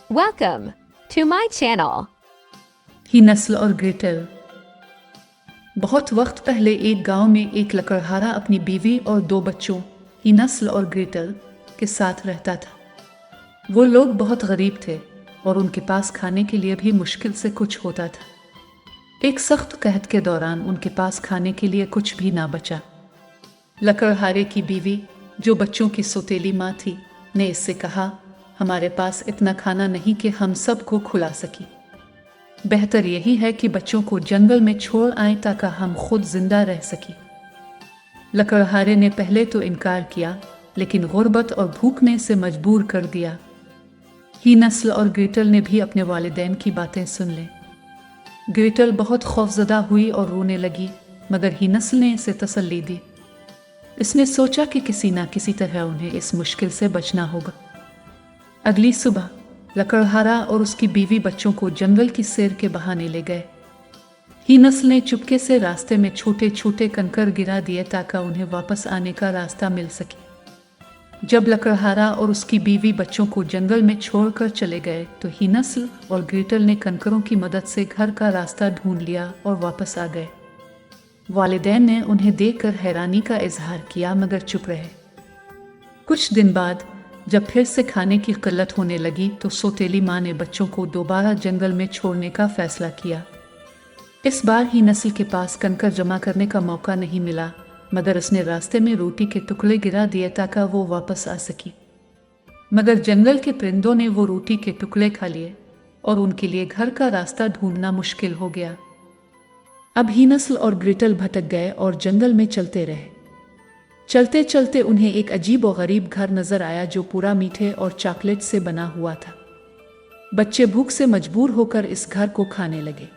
Welcome to my channel. हीनस्ल और Gretel. बहुत वक्त पहले एक गांव में एक लकड़हारा अपनी बीवी और 2 बच्चों हीनस्ल और ग्रेटल के साथ रहता था। वो लोग बहुत गरीब थे और उनके पास खाने के लिए भी मुश्किल से कुछ होता था। एक सख्त कहत के दौरान उनके पास खाने के लिए कुछ भी ना बचा। लकड़हारे की बीवी, जो बच्चों की सौतेली माँ थी, ने इससे कहा, हमारे पास इतना खाना नहीं कि हम सबको खुला सकी। बेहतर यही है कि बच्चों को जंगल में छोड़ आए ताकि हम खुद जिंदा रह सकें। लकड़हारे ने पहले तो इनकार किया, लेकिन गुर्बत और भूख ने इसे मजबूर कर दिया। हीनस्ल और ग्रेटल ने भी अपने वालिदैन की बातें सुन ली। ग्रेटल बहुत खौफजदा हुई और रोने लगी, मगर हीनस्ल ने इसे तसल्ली दी। इसने सोचा कि किसी ना किसी तरह उन्हें इस मुश्किल से बचना होगा। अगली सुबह लकड़हारा और उसकी बीवी बच्चों को जंगल की सैर के बहाने ले गए। हीनस्ल ने चुपके से रास्ते में छोटे छोटे कंकर गिरा दिए ताकि उन्हें वापस आने का रास्ता मिल सके। जब लकड़हारा और उसकी बीवी बच्चों को जंगल में छोड़कर चले गए तो हीनस्ल और ग्रेटल ने कंकरों की मदद से घर का रास्ता ढूंढ लिया और वापस आ गए। वालिदैन ने उन्हें देखकर हैरानी का इजहार किया, मगर चुप रहे। कुछ दिन बाद जब फिर से खाने की किल्लत होने लगी तो सौतेली माँ ने बच्चों को दोबारा जंगल में छोड़ने का फैसला किया। इस बार हीनस्ल के पास कंकर जमा करने का मौका नहीं मिला, मगर उसने रास्ते में रोटी के टुकड़े गिरा दिए ताकि वो वापस आ सकी। मगर जंगल के परिंदों ने वो रोटी के टुकड़े खा लिए और उनके लिए घर का रास्ता ढूंढना मुश्किल हो गया। अब हीनस्ल और ग्रेटल भटक गए और जंगल में चलते रहे। चलते चलते उन्हें एक अजीब और गरीब घर नजर आया जो पूरा मीठे और चॉकलेट से बना हुआ था। बच्चे भूख से मजबूर होकर इस घर को खाने लगे।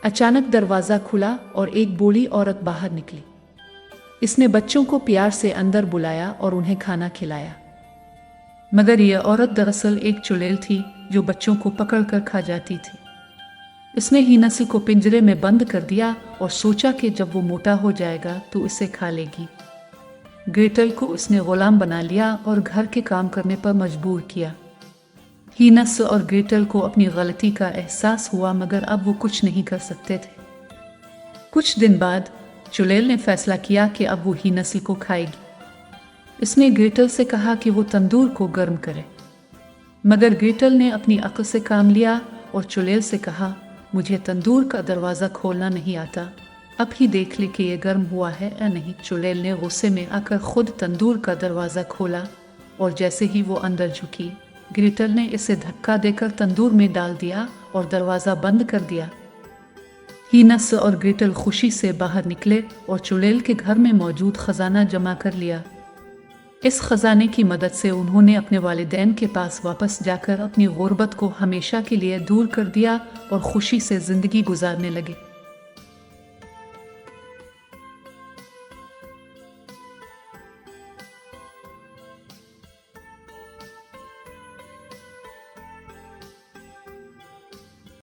अचानक दरवाजा खुला और एक बूढ़ी औरत बाहर निकली। इसने बच्चों को प्यार से अंदर बुलाया और उन्हें खाना खिलाया। मगर यह औरत दरअसल एक चुड़ैल थी जो बच्चों को पकड़कर खा जाती थी। इसने हीनस्ल को पिंजरे में बंद कर दिया और सोचा कि जब वो मोटा हो जाएगा तो इसे खा लेगी। ग्रेटल को उसने गुलाम बना लिया और घर के काम करने पर मजबूर किया। हीनस्ल और ग्रेटल को अपनी गलती का एहसास हुआ, मगर अब वो कुछ नहीं कर सकते थे। कुछ दिन बाद चुड़ैल ने फैसला किया कि अब वो हीनस्ल को खाएगी। इसने ग्रेटल से कहा कि वो तंदूर को गर्म करे, मगर ग्रेटल ने अपनी अक्ल से काम लिया और चुड़ैल से कहा, मुझे तंदूर का दरवाज़ा खोलना नहीं आता, अब ही देख ले कि ये गर्म हुआ है या नहीं। चुड़ैल ने गुस्से में आकर खुद तंदूर का दरवाज़ा खोला और जैसे ही वो अंदर झुकी, ग्रेटल ने इसे धक्का देकर तंदूर में डाल दिया और दरवाज़ा बंद कर दिया। हीनस्ल और ग्रेटल खुशी से बाहर निकले और चुड़ैल के घर में मौजूद खजाना जमा कर लिया। इस खजाने की मदद से उन्होंने अपने वालिदैन के पास वापस जाकर अपनी गुर्बत को हमेशा के लिए दूर कर दिया और खुशी से ज़िंदगी गुजारने लगे।